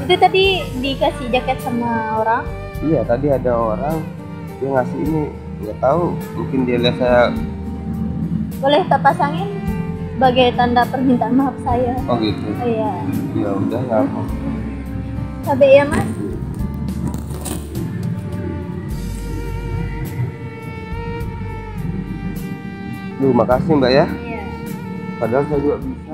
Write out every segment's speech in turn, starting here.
Itu tadi dikasih jaket sama orang? Iya, tadi ada orang dia ngasih ini, nggak tahu, mungkin dia lihat saya. Boleh tak pasangin sebagai tanda permintaan maaf saya. Oh gitu. Oh, iya. Ya udah, nggak apa. Cabai ya mas? Duh, makasih mbak ya. Iya. Padahal saya juga bisa.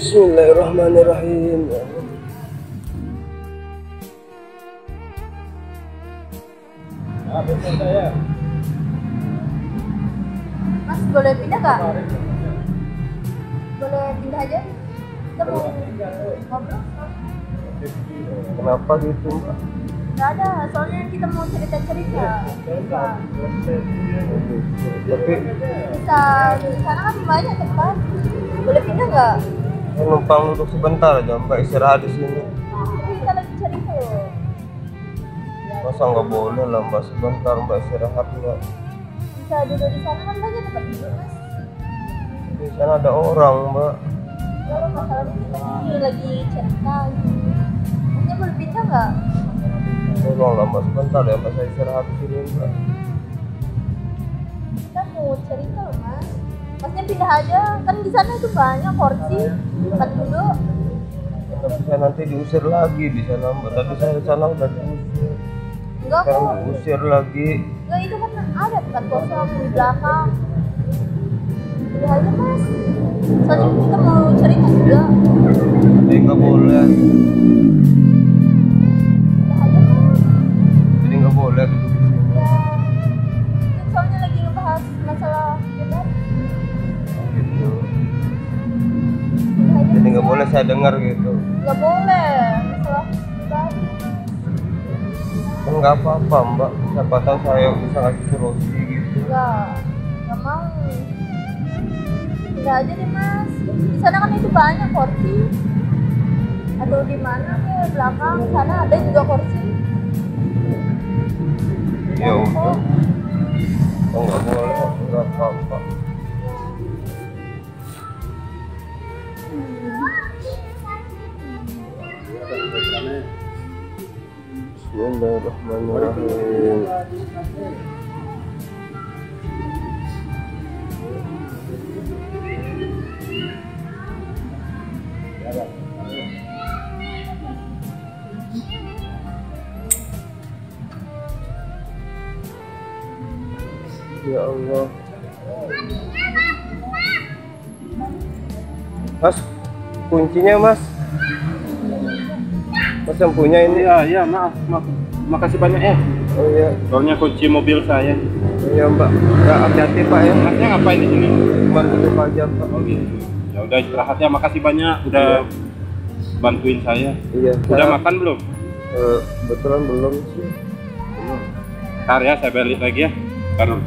Bismillahirrahmanirrahim. Mas boleh pindah kak? Boleh pindah aja? Kita mau ngobrol? Kenapa gitu mbak? Gak ada, soalnya kita mau cerita-cerita. Tapi Bisa, di sana kan banyak tempat. Boleh pindah nggak? saya numpang duduk sebentar aja mbak, istirahat di sini. Tapi kita lagi cerita loh. Masa nggak boleh lah mbak, sebentar mbak istirahat mbak. Bisa duduk di sana kan banyak tempat duduk mas. Di sana ada orang mbak. Kalau masalahnya kita ini lagi cerita. Masnya boleh pindah nggak? Tolong lah mbak, sebentar ya mbak, saya istirahat di sini mbak. Kita mau cerita loh mas. Masnya pindah aja, kan di sana itu banyak porsi tempat duduk. Tapi saya nanti diusir lagi di sana mbak. Tadi saya di sana udah diusir. Enggak Sekarang kok. diusir lagi. Enggak, itu kan ada tempat kosong di belakang. Pindah aja mas. Soalnya kita mau cerita juga. Tapi nggak boleh. Pindah aja mas. Jadi nggak boleh duduk di sini. Ya. Soalnya lagi ngebahas masalah pribadi. Gitu. Pindah aja. Jadi Mas, nggak ya. boleh saya dengar gitu. Nggak boleh masalah pribadi. Kan nggak apa-apa mbak. Siapa tahu saya bisa ngasih solusi gitu. Nggak mau. Pindah aja deh mas. Di sana kan itu banyak kursi. Atau di mana ke belakang sana ada juga kursi. Ya udah. Oh nggak boleh, nggak apa-apa. Bismillahirrahmanirrahim. Ya Allah. Mas, kuncinya mas. Mas yang punya ini. Iya, maaf. Makasih banyak ya. Oh iya. Soalnya kunci mobil saya. Iya mbak. Ya hati-hati pak ya. Masnya ngapain di sini? Cuma tutup aja pak. Oh gitu. Ya udah istirahat ya. Makasih banyak udah bantuin saya. Iya. Udah saya- makan belum? Kebetulan belum sih. Ntar ya saya balik lagi ya. Baru.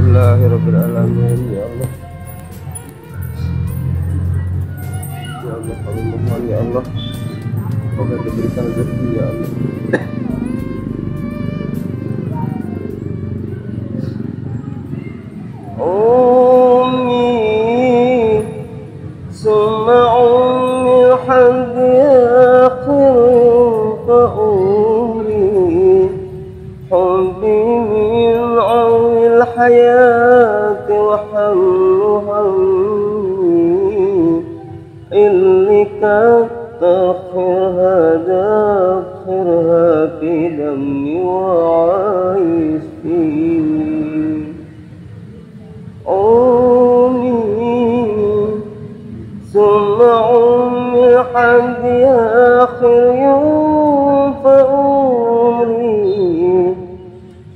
Alhamdulillahirrahmanirrahim. Ya Allah. Ya Allah, kami mohon ya Allah, semoga diberikan rezeki ya Allah. Ummi summa ummi hadi akhir fa ummi hubbi min awil hayati wa hamluha إنك تغفرها تغفرها في دمي وعيش فيه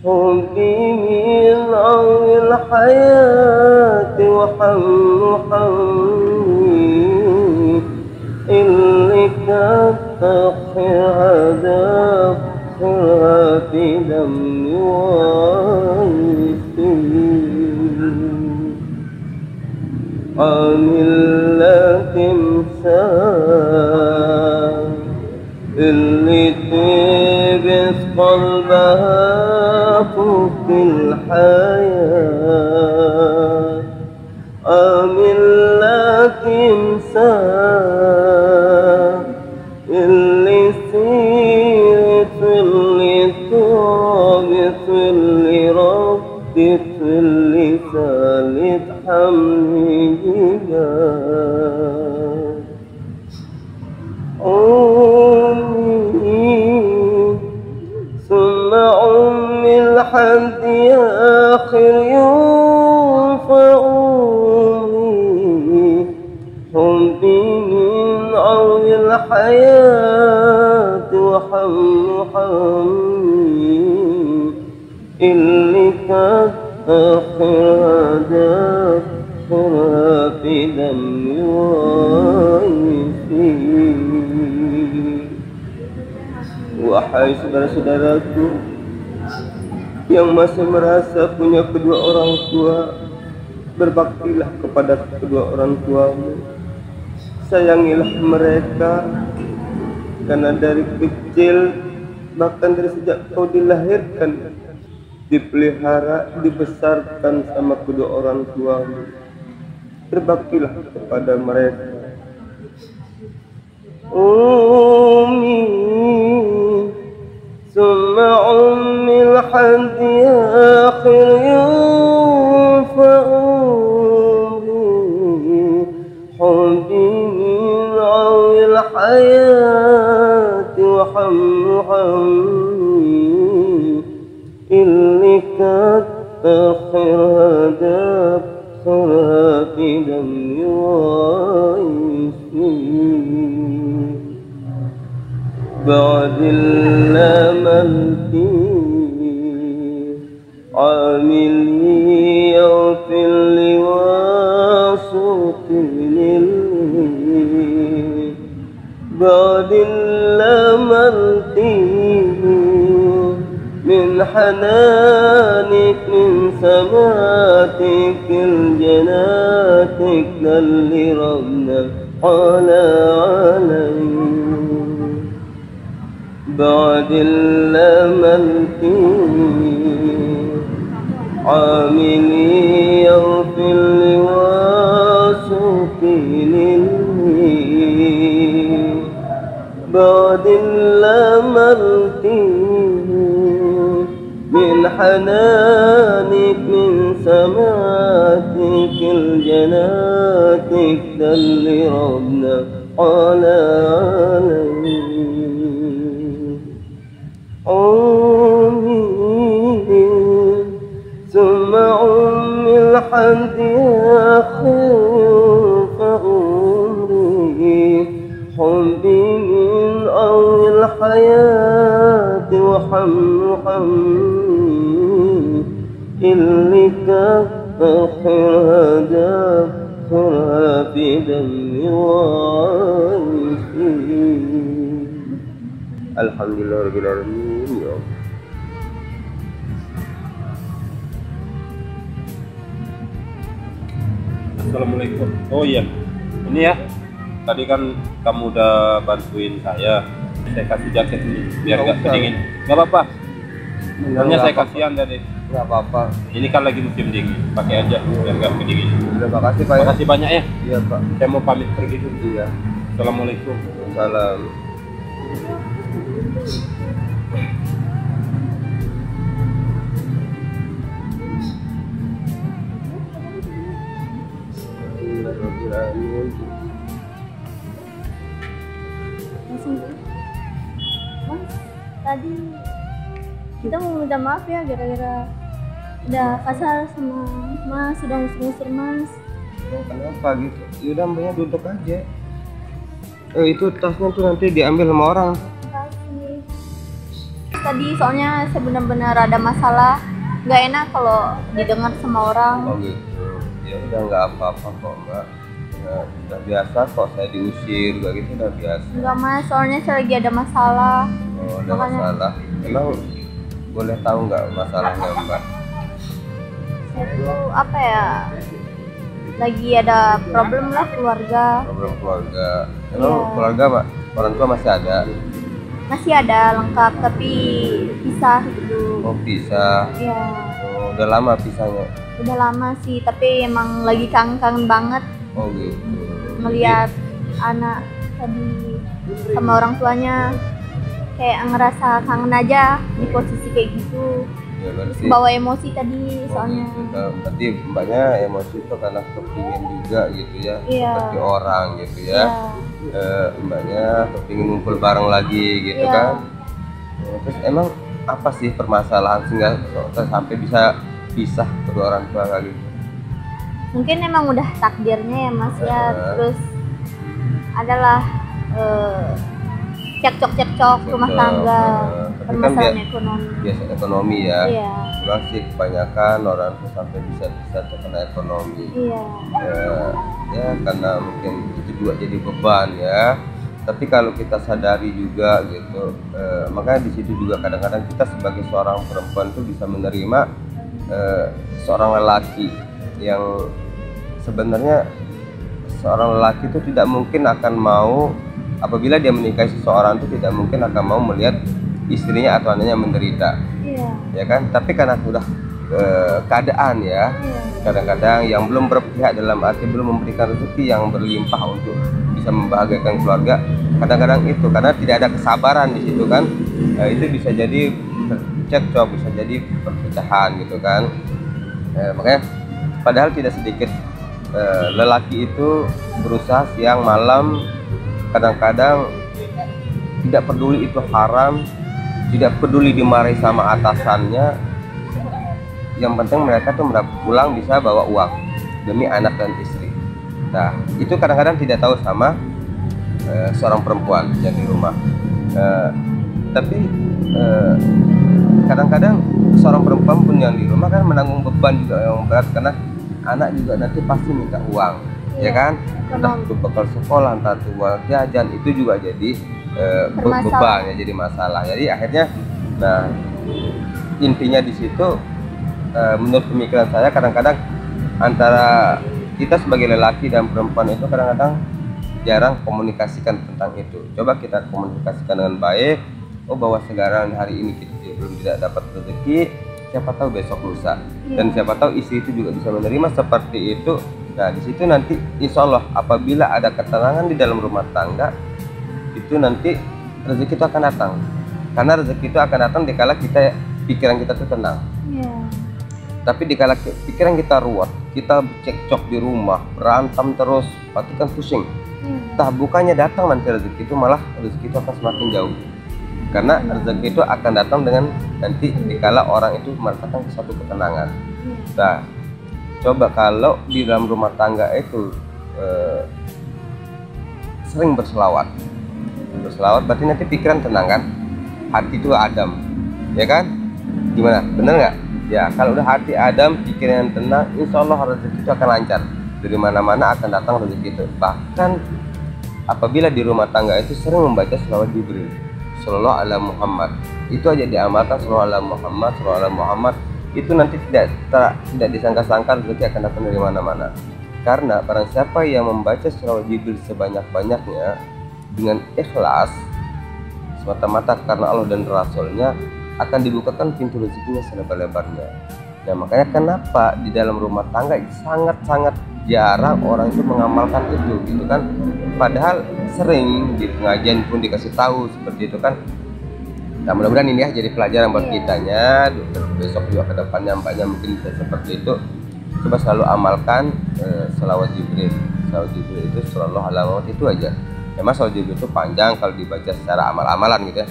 حبي من عون الحياة وحمي اللي كتخير عذاب في دمي وعيشي عامل لا تمثال اللي تبث قلبها فوق الحياة عامل لا تمثال اللي سيرت اللي طابت اللي ربت اللي سالت حملي جبال أمي ثم أمي لحد آخر يوم فأمي حبي من عون الحياة وحمي اللي كتخير دافرها في دمي وعيشي. Wahai saudara-saudaraku yang masih merasa punya kedua orang tua, berbaktilah kepada kedua orang tuamu. Sayangilah mereka, karena dari kecil, bahkan dari sejak kau dilahirkan, dipelihara, dibesarkan sama kedua orang tuamu. Berbaktilah kepada mereka. Umi ثم أمي لحد آخر يوم فأمي حبي من عون الحياة وحمي اللي كتخير دافرها في دمي وعيشي بعد الأمل عاملي يغفر لي واسقني بعد الأمل من حنانك من سماتك الجناتك اللي ربنا على علي بعد الأمل عاملي يغفر لي واسقني بعد الأمل من حنانك من سماتك الجناتك اللي ربنا على علي أمي ثم أمي لحد آخر فأمي حبي من عون الحياة وحمي اللي كتخيرها دافرها في دمي وعيشي. Alhamdulillahirrahmanirrahim. Ya Allah. Assalamualaikum. Oh iya, ini ya. Tadi kan kamu udah bantuin saya kasih jaket ini biar gak kedingin. Gak apa-apa. Hanya saya kasihan tadi. Gak apa-apa. Ini kan lagi musim dingin, pakai aja biar gak kedingin. Terima kasih Pak. Terima kasih banyak ya. Iya Pak. Saya mau pamit pergi dulu. Iya. Assalamualaikum. Salam. Mas, tadi kita mau minta maaf ya gara-gara udah kasar sama Mas, sudah ngusir-ngusir Mas. Kenapa gitu? Yaudah mbaknya duduk aja. Itu tasnya tuh nanti diambil sama orang. Makasih. tadi, soalnya saya benar-benar ada masalah. Nggak enak kalau didengar sama orang. Oh gitu. Ya udah nggak apa-apa kok Mbak. Ya, udah biasa kok saya diusir juga gitu, udah biasa. Enggak mas, soalnya saya lagi ada masalah. Oh, ada Makanya- masalah. Emang boleh tahu nggak masalahnya Mbak? Saya tuh apa ya, lagi ada problem lah keluarga. Problem keluarga. Emang Iya. keluarga Mbak, orang tua masih ada? Masih ada lengkap tapi pisah gitu. Oh pisah. Ya Oh, udah lama pisahnya. udah lama sih, tapi emang lagi kangen banget Oh gitu. ngelihat anak tadi sama orang tuanya. Kayak ngerasa kangen aja di posisi kayak gitu. Ya berarti. Bawa emosi tadi Oh, soalnya. gitu. Berarti Mbaknya emosi itu karena kepingin juga gitu ya, Iya. seperti orang gitu Ya, ya. Mbaknya kepingin ngumpul bareng lagi gitu Iya. kan. Terus emang apa sih permasalahan sehingga sampai bisa pisah kedua orang tua kayak gitu? mungkin emang udah takdirnya ya mas ya. Heeh. Terus adalah cekcok rumah Cekcok, tapi kan permasalahan ekonomi. biasa ekonomi ya. Iya, Memang sih kebanyakan orang tuh sampai bisa terkena ekonomi. iya, Ya karena mungkin itu juga jadi beban ya. Tapi kalau kita sadari juga gitu, makanya di situ juga kadang-kadang kita sebagai seorang perempuan tuh bisa menerima seorang lelaki yang sebenarnya seorang lelaki itu tidak mungkin akan mau, apabila dia menikahi seseorang itu tidak mungkin akan mau melihat istrinya atau anaknya menderita, iya, ya kan? Tapi karena sudah keadaan ya, iya, kadang-kadang yang belum berpihak dalam arti belum memberikan rezeki yang berlimpah untuk bisa membahagiakan keluarga, kadang-kadang itu karena tidak ada kesabaran di situ kan, itu bisa jadi cekcok, bisa jadi perpecahan gitu kan. Makanya padahal tidak sedikit lelaki itu berusaha siang malam, kadang-kadang tidak peduli itu haram, tidak peduli dimarahi sama atasannya, yang penting mereka tuh pulang bisa bawa uang demi anak dan istri. Nah itu kadang-kadang tidak tahu sama seorang perempuan yang di rumah. Tapi kadang-kadang seorang perempuan pun yang di rumah kan menanggung beban juga yang berat, karena anak juga nanti pasti minta uang, ya kan? Entah itu bekal sekolah, entah itu uang jajan, itu juga jadi beban ya, jadi masalah. Jadi akhirnya, nah intinya di situ, menurut pemikiran saya kadang-kadang antara kita sebagai lelaki dan perempuan itu kadang-kadang jarang komunikasikan tentang itu. Coba kita komunikasikan dengan baik. Oh bahwa sekarang hari ini kita belum tidak dapat rezeki, siapa tahu besok lusa, dan siapa tahu istri itu juga bisa menerima seperti itu. Nah di situ nanti insya Allah apabila ada ketenangan di dalam rumah tangga, itu nanti rezeki itu akan datang. Karena rezeki itu akan datang dikala kita pikiran kita itu tenang. iya, Tapi dikala pikiran kita ruwet, kita cekcok di rumah, berantem terus, pasti kan pusing. Entah bukannya datang nanti rezeki itu, malah rezeki itu akan semakin jauh. Karena rezeki itu akan datang dengan nanti dikala orang itu merasakan satu ketenangan. Nah, coba kalau di dalam rumah tangga itu sering berselawat berarti nanti pikiran tenang kan, hati itu adem, ya kan? Gimana? Bener nggak? Ya, kalau udah hati adem, pikiran tenang, insya Allah rezeki itu akan lancar. Dari mana-mana akan datang rezeki itu. Bahkan apabila di rumah tangga itu sering membaca selawat Jibril, Sallallahu Alaihi Muhammad, itu aja diamalkan, Sallallahu Alaihi Muhammad, Sallallahu Alaihi Muhammad, itu nanti tidak disangka-sangka rezeki akan datang dari mana-mana. Karena barang siapa yang membaca selawat Jibril sebanyak-banyaknya dengan ikhlas semata-mata karena Allah dan Rasulnya, akan dibukakan pintu rezekinya selebar-lebarnya. Nah makanya kenapa di dalam rumah tangga sangat-sangat jarang orang itu mengamalkan itu gitu kan, padahal sering di pengajian pun dikasih tahu seperti itu kan. Nah mudah-mudahan ini ya jadi pelajaran buat kitanya, besok juga ke depannya mbaknya mungkin bisa seperti itu. Coba selalu amalkan selawat Jibril itu Sallallahu Alaihi Wasallam, itu aja. Memang selawat Jibril itu panjang kalau dibaca secara amal-amalan gitu ya,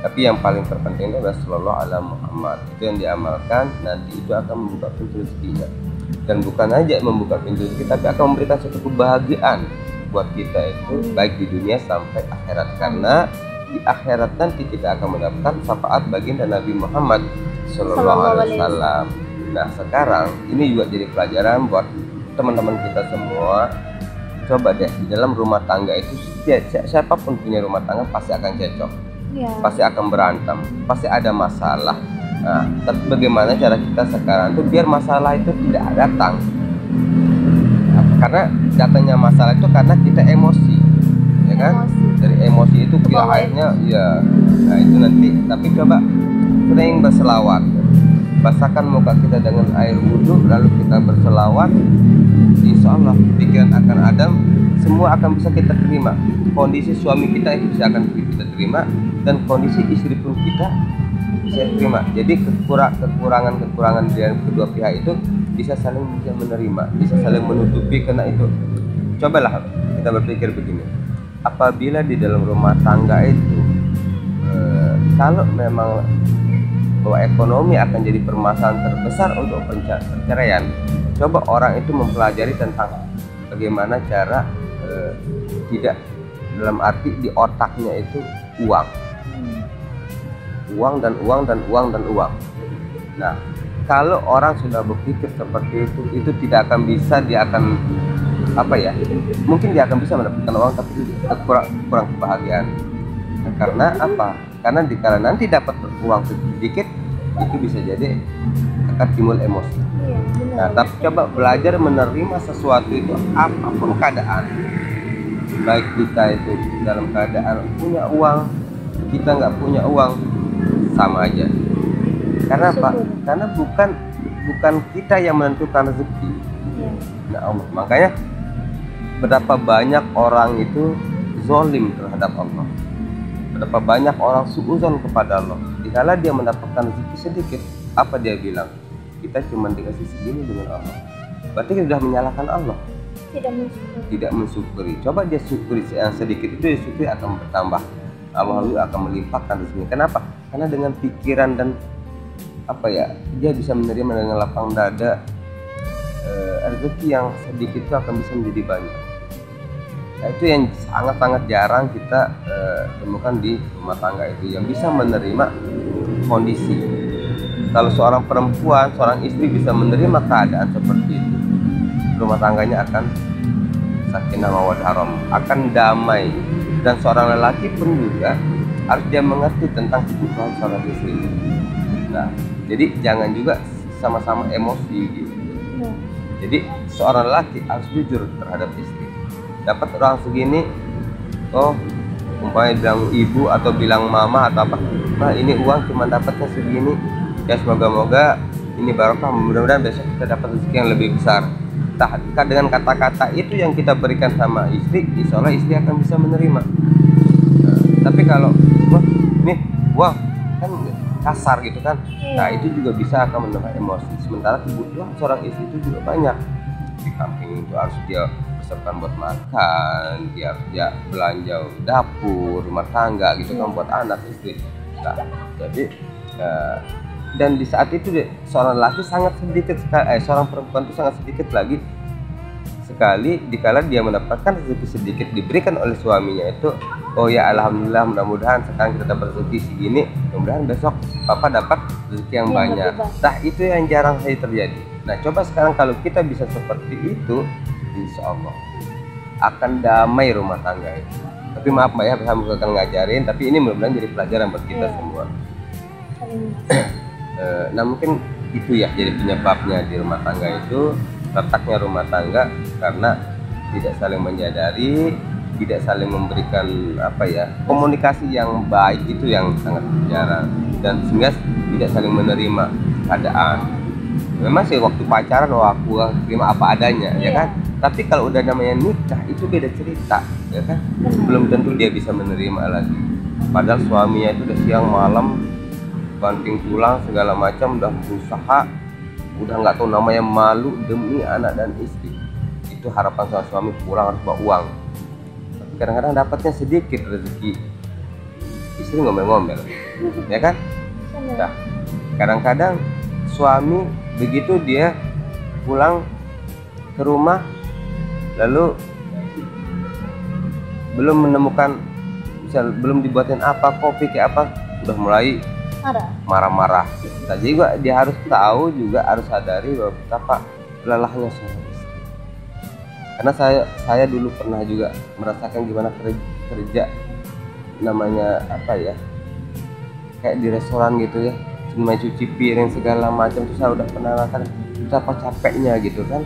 tapi yang paling terpenting adalah Sallallahu Alaihi Muhammad. Itu yang diamalkan, nanti itu akan membuka pintu rezekinya. Dan bukan aja membuka pintu rezeki, tapi akan memberikan suatu kebahagiaan buat kita itu baik di dunia sampai akhirat. Karena di akhirat nanti kita akan mendapatkan syafaat baginda Nabi Muhammad Sallallahu Alaihi Wasallam. Nah sekarang ini juga jadi pelajaran buat teman-teman kita semua. Coba deh, di dalam rumah tangga itu siapapun punya rumah tangga pasti akan cekcok, pasti akan berantem, pasti ada masalah. Nah, tapi bagaimana cara kita sekarang tuh biar masalah itu tidak datang? Nah, karena datangnya masalah itu karena kita emosi, ya kan? Dari emosi itu kita akhirnya, ya. Nah itu nanti. Tapi coba sering berselawat, basahkan muka kita dengan air wudhu, lalu kita berselawat. Insya Allah pikiran akan Adam semua akan bisa kita terima. Kondisi suami kita bisa akan kita terima, dan kondisi istri pun kita bisa terima. Jadi kekurangan dari kedua pihak itu bisa saling menerima, bisa saling menutupi. Karena itu cobalah kita berpikir begini, apabila di dalam rumah tangga itu kalau memang bahwa ekonomi akan jadi permasalahan terbesar untuk perceraian, coba orang itu mempelajari tentang bagaimana cara tidak, dalam arti di otaknya itu uang dan uang dan uang dan uang. Nah kalau orang sudah berpikir seperti itu tidak akan bisa, dia akan apa ya, mungkin dia akan bisa mendapatkan uang tapi kurang kebahagiaan. Nah, karena apa? Karena dikala nanti dapat uang sedikit itu bisa jadi akan timbul emosi. Nah, tapi coba belajar menerima sesuatu itu apapun keadaan. Baik kita itu dalam keadaan punya uang, kita nggak punya uang, sama aja. Karena apa? Karena bukan kita yang menentukan rezeki. Nah, Allah. Makanya betapa banyak orang itu zolim terhadap Allah. Betapa banyak orang suudzon kepada Allah. Dikala dia mendapatkan rezeki sedikit, apa dia bilang? Kita cuma dikasih segini dengan Allah. Berarti kita sudah menyalahkan Allah. Tidak mensyukuri. Coba dia syukuri yang sedikit itu, dia syukuri akan bertambah. Allah akan melimpahkan rezekinya. Kenapa? Karena dengan pikiran dan apa ya, dia bisa menerima dengan lapang dada. Rezeki yang sedikit itu akan bisa menjadi banyak. Nah, itu yang sangat-sangat jarang kita temukan di rumah tangga itu, yang bisa menerima kondisi. Kalau seorang perempuan, seorang istri bisa menerima keadaan seperti itu, rumah tangganya akan sakinah mawaddah warahmah, akan damai. Dan seorang lelaki pun juga harus dia mengerti tentang kebutuhan seorang istri. Nah, jadi jangan juga sama-sama emosi gitu. Jadi seorang lelaki harus jujur terhadap istri. Dapat orang segini, oh umpamanya bilang ibu atau bilang mama atau apa, nah ini uang cuma dapatnya segini, ya semoga-moga ini barokah, mudah-mudahan besok kita dapat rezeki yang lebih besar. Nah, dengan kata-kata itu yang kita berikan sama istri, insya Allah istri akan bisa menerima. Nah, tapi kalau wah nih uang kan kasar gitu kan, nah itu juga bisa akan menambah emosi. Sementara kebutuhan seorang istri itu juga banyak. Di samping itu harus dia persiapkan buat makan, dia belanja dapur, rumah tangga gitu kan, buat anak istri. Nah, jadi dan di saat itu seorang laki sangat sedikit sekali, seorang perempuan itu sangat sedikit lagi sekali dikala dia mendapatkan rezeki sedikit diberikan oleh suaminya itu, oh ya alhamdulillah, mudah-mudahan sekarang kita dapat rezeki segini, mudah-mudahan besok papa dapat rezeki yang banyak. Nah itu yang jarang sekali terjadi. Nah coba sekarang kalau kita bisa seperti itu, insya Allah akan damai rumah tangga itu. Tapi maaf Mbak ya, saya bukan ngajarin, tapi ini mudah-mudahan jadi pelajaran buat kita semua. Nah mungkin itu ya jadi penyebabnya di rumah tangga itu, retaknya rumah tangga karena tidak saling menyadari, tidak saling memberikan apa ya, komunikasi yang baik itu yang sangat jarang, dan sehingga tidak saling menerima keadaan. Memang sih waktu pacaran aku terima apa adanya ya kan, tapi kalau udah namanya nikah itu beda cerita ya kan, belum tentu dia bisa menerima lagi. Padahal suaminya itu udah siang malam banting tulang segala macam, udah berusaha, udah nggak tahu namanya malu demi anak dan istri. Itu harapan seorang suami, pulang harus bawa uang. Tapi kadang-kadang dapatnya sedikit rezeki, istri ngomel-ngomel, ya kan? Nah, kadang-kadang suami begitu dia pulang ke rumah, lalu belum menemukan misal belum dibuatin apa, kopi kayak apa, udah mulai Marah. marah-marah. Nah, jadi juga dia harus tahu, juga harus sadari bahwa betapa lelahnya seorang istri. Karena saya dulu pernah juga merasakan gimana kerja namanya apa ya, kayak di restoran gitu ya, cuma cuci piring segala macam, itu saya udah pernah rasakan betapa capeknya gitu kan.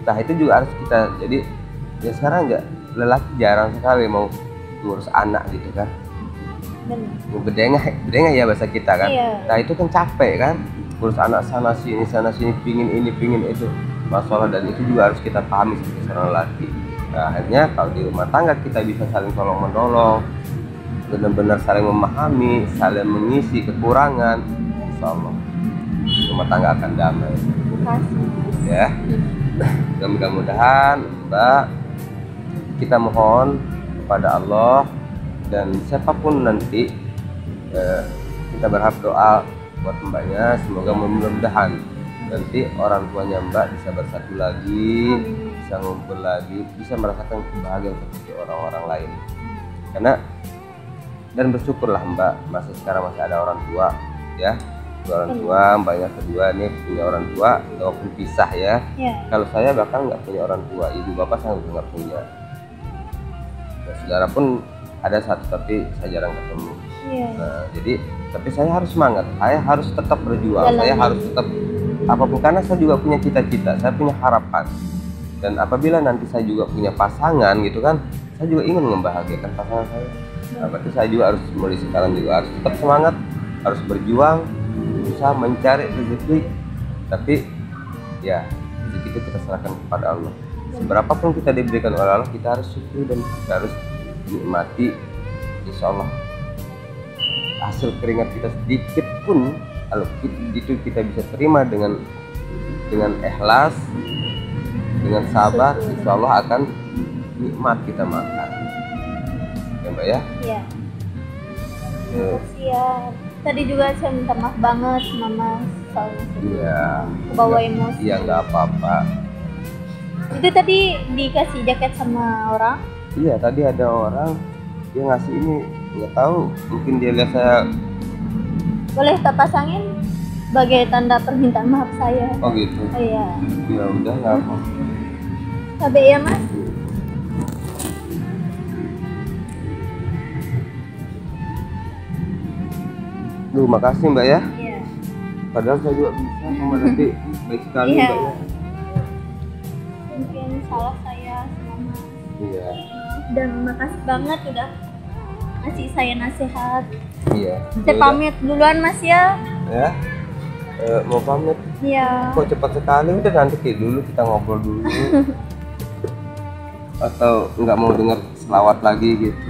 Nah itu juga harus kita, jadi ya sekarang enggak, lelaki jarang sekali mau ngurus anak gitu kan, bedengah ya bahasa kita kan. Iya. Nah itu kan capek kan, ngurus anak sana sini pingin ini pingin itu, masalah. Dan itu juga harus kita pahami sebagai seorang lelaki. Nah akhirnya kalau di rumah tangga kita bisa saling tolong menolong, benar-benar saling memahami, saling mengisi kekurangan, insya Allah rumah tangga akan damai. Makasih. Ya, mudah-mudahan Mbak, kita mohon kepada Allah dan siapapun nanti, kita berharap doa buat Mbaknya, semoga mudah-mudahan nanti orang tuanya Mbak bisa bersatu lagi, bisa ngumpul lagi, bisa merasakan kebahagiaan seperti orang-orang lain. Karena dan bersyukurlah Mbak sekarang masih ada orang tua ya, orang tua Mbaknya kedua nih punya orang tua walaupun pisah ya. Kalau saya bahkan nggak punya orang tua, ibu bapak saya nggak punya. Nah, saudara pun ada satu tapi saya jarang ketemu. Nah, jadi tapi saya harus semangat, saya harus tetap berjuang, saya harus tetap apapun, karena saya juga punya cita-cita, saya punya harapan. Dan apabila nanti saya juga punya pasangan gitu kan, saya juga ingin membahagiakan pasangan saya. Nah, berarti saya juga harus mulai sekarang juga harus tetap semangat, harus berjuang, berusaha mencari rezeki. Tapi ya rezeki itu kita serahkan kepada Allah. Seberapapun kita diberikan oleh Allah, kita harus syukur dan kita harus nikmati. Insya Allah hasil keringat kita sedikit pun, kalau itu kita bisa terima dengan ikhlas, dengan sabar, insya Allah akan nikmat kita makan. Ya Mbak ya? Iya. Makasih ya. Tadi juga saya minta maaf banget Mama soalnya Iya. kebawa emosi. Iya nggak apa-apa. Itu tadi dikasih jaket sama orang? Iya tadi ada orang dia ngasih ini, nggak tahu, mungkin dia lihat saya. Boleh kita pasangin sebagai tanda permintaan maaf saya. Oh gitu. Iya. Ya udah nggak apa. Cabe ya Mas. Duh, makasih Mbak ya. Iya. Padahal saya juga bisa sama nanti baik sekali Iya. Mbak ya. Mungkin salah saya sama Mas. Iya. Dan makasih banget udah ngasih saya nasihat. Iya. Saya pamit duluan Mas ya. Ya. Mau pamit. Iya. Kok cepat sekali, udah nanti dulu kita ngobrol dulu. Atau nggak mau dengar selawat lagi gitu?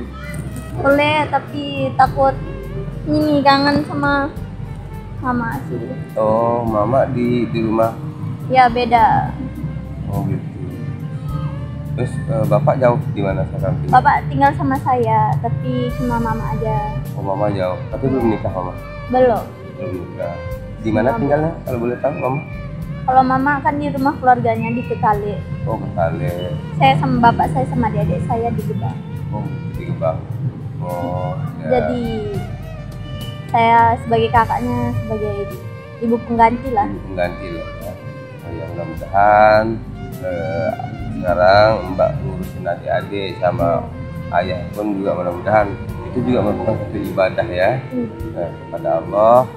Boleh, tapi takut ini kangen sama Mama sih. Oh, Mama di rumah. Ya beda. Oh gitu. Terus Bapak jauh di mana sekarang? Bapak tinggal sama saya, tapi cuma Mama aja. Oh, Mama jauh. Tapi belum nikah Mama? Belum. Belum nikah. Di mana tinggalnya kalau boleh tahu Mama? Kalau Mama kan di rumah keluarganya di Ketale. Oh, Ketale. Saya sama bapak saya sama adik saya di Gebang. Oh, di Gebang. Oh, ya. Jadi saya sebagai kakaknya, sebagai ibu pengganti lah. Ibu pengganti lah ya. Oh, ya mudah-mudahan sekarang Mbak ngurusin adik-adik sama ayah pun juga mudah-mudahan itu juga merupakan satu ibadah ya kepada Allah.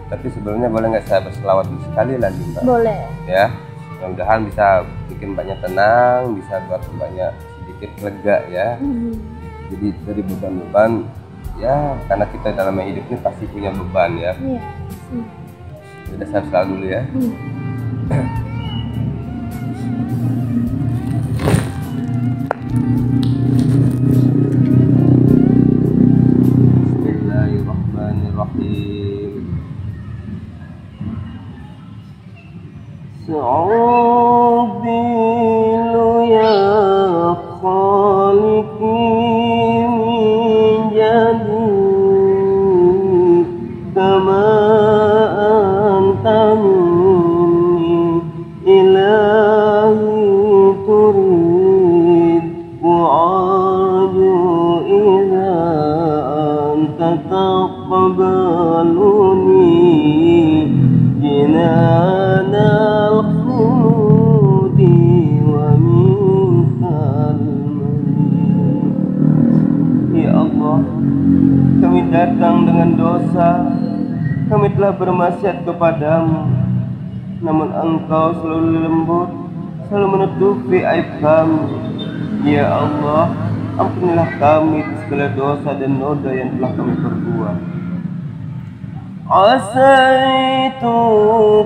Tapi sebelumnya boleh nggak saya berselawat sekali lagi Mbak? Boleh. Ya, mudah-mudahan bisa bikin banyak tenang, bisa buat banyak sedikit lega ya. Jadi dari beban-beban ya, karena kita dalam hidup ini pasti punya beban ya. Iya. Udah saya selalu dulu ya. Bismillahirrahmanirrahim. Sa'udilu ya khaliqi min jadid kama anta minni ilahi turid wa'adu idha جنان الخلود ومنك المزيد. Ya Allah, kami datang dengan dosa, kami telah bermaksiat kepadamu, namun Engkau selalu lembut, selalu menutupi aib kami. Ya Allah, ampunilah kami di segala dosa dan noda yang telah kami perbuat. Asaitu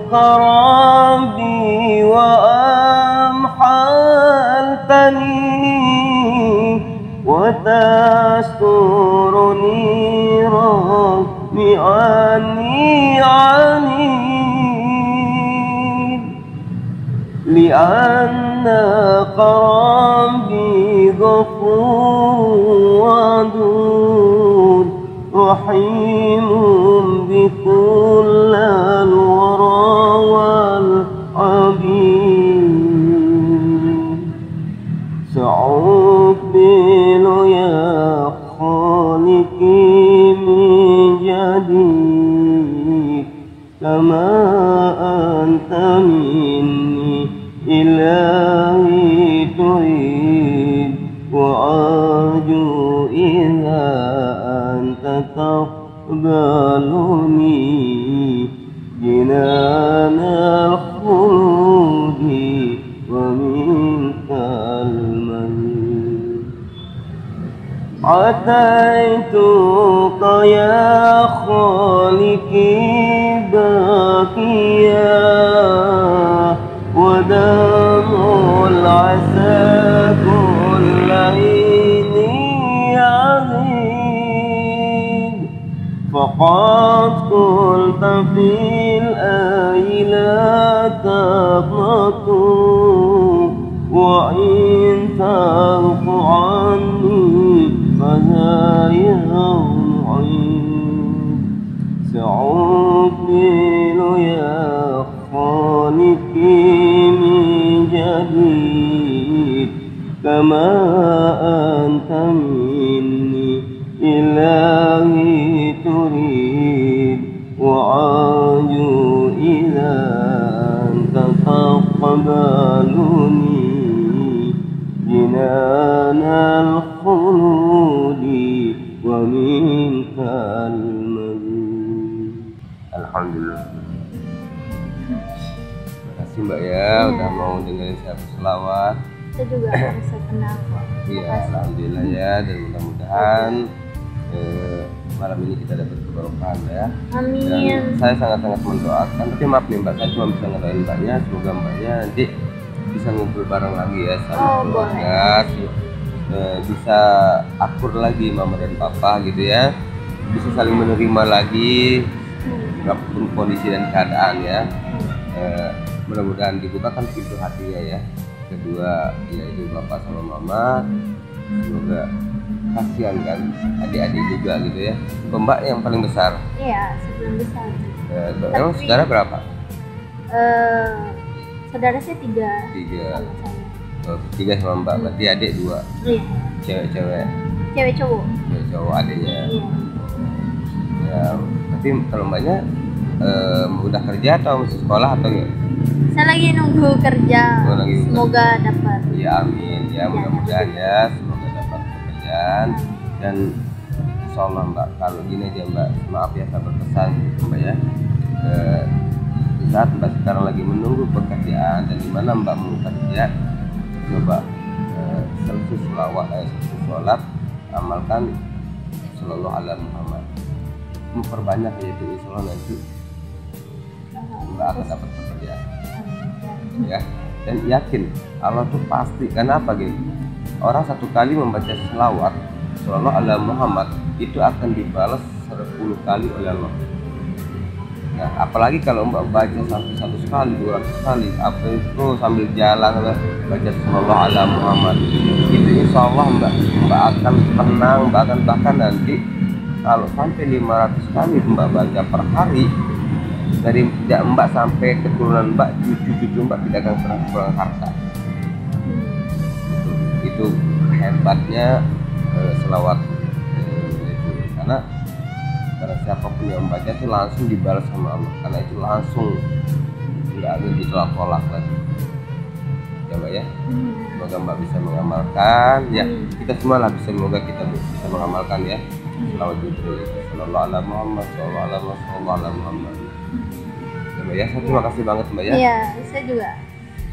Rabbi wa amhaltani wa tasturuni Rabbi ani li'annaka Rabbi ghafur wadud rahimun bikullal wara wal abid. Sa'ubilu ya khaliqi min jadid kama anta minni ilahi turid wa arju idha anta taqbaluni jinanal khuludi wa minkal mazid. Ataituka ya khaliqi baqiya ودمul asa kullaini azid faqad qulta fil ayla taqnatu wa in ta'fu anni fazayyamu'in sa'ubilu ya khaliqi jadid kama anta minni ilahi turid wa aju idha anta taqbaluni jinanal khuludi wa minkal mazid. Alhamdulillah. Mbak ya, udah mau dengerin saya berselawat. Saya juga merasa kenal kok. Iya, alhamdulillah ya, dan mudah-mudahan malam ini kita dapat keberkahan ya. Amin. Dan saya sangat-sangat mendoakan. Tapi maaf nih Mbak, saya cuma bisa ngedoain Mbaknya. Semoga Mbaknya nanti bisa ngumpul bareng lagi ya sama keluarga. Bisa akur lagi Mama dan Papa gitu ya. Bisa saling menerima lagi, apapun kondisi dan keadaan ya. Mudah-mudahan dibukakan pintu hatinya ya. Kedua yaitu Bapak sama Mama, semoga kasihan kan adik-adik juga gitu ya. Mbak yang paling besar. Iya, sebelum besar. Emang saudara berapa? Saudara saya tiga. Tiga sama Mbak, berarti adik dua. Iya. Cewek-cewek. Cewek cowok. Cewek cowok adiknya. Iya. Ya, tapi kalau Mbaknya udah kerja atau masih sekolah atau enggak? Saya lagi nunggu kerja. Semoga dapat. Ya amin ya, mudah-mudahan ya, semoga dapat pekerjaan. Dan insya Allah Mbak, kalau gini aja Mbak, maaf ya saya berkesan Mbak ya. Di saat Mbak sekarang lagi menunggu pekerjaan dan di mana Mbak mau kerja, coba selesai sholat, amalkan sallallahu alaihi Muhammad. Memperbanyak yaitu insya Allah nanti Mbak akan dapat pekerjaan ya. Dan yakin Allah tuh pasti. Karena apa gitu, orang satu kali membaca selawat sallallahu alaihi Muhammad itu akan dibalas 10 kali oleh Allah. Nah apalagi kalau Mbak baca sampai 100 kali 200 kali apa itu sambil jalan baca sallallahu alaihi Muhammad itu insya Allah Mbak akan tenang, bahkan nanti kalau sampai 500 kali Mbak baca per hari, dari Mbak sampai keturunan Mbak, cucu-cucu Mbak tidak akan pernah kurang harta. Itu hebatnya selawat itu. Karena siapapun yang membaca itu langsung dibalas sama Allah, karena itu langsung sambil ditolak-tolak lagi. Ya Mbak ya. Semoga Mbak bisa mengamalkan ya. Kita semua lah semoga kita bisa mengamalkan ya. Selawat Jibril. Sallallahu alaihi Muhammad, sallallahu alaihi Muhammad. Ya Mbak ya, saya terima kasih banget Mbak ya. Iya, saya juga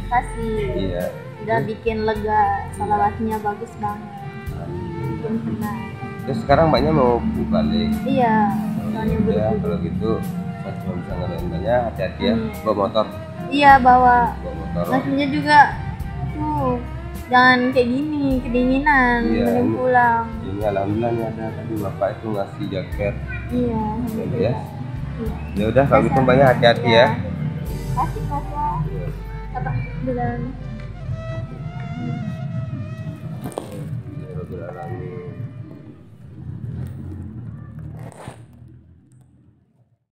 kasih. Iya. Udah bikin lega, salawatnya bagus banget. Bikin tenang. Terus sekarang Mbaknya mau balik. Iya, soalnya Ya, buru-buru. kalau gitu saya cuma bisa ngabarin Mbaknya hati-hati ya. Bawa motor. Iya, bawa. Bawa motor. Maksudnya juga tuh jangan kayak gini, kedinginan, Iya, mending ini- pulang. Ini alhamdulillah nih ada tadi Bapak itu ngasih jaket. Iya, Ya, Mbak ya. Iya. Ya udah kalau gitu Mbaknya hati-hati ya. Kasih kakak. Kakak bilang.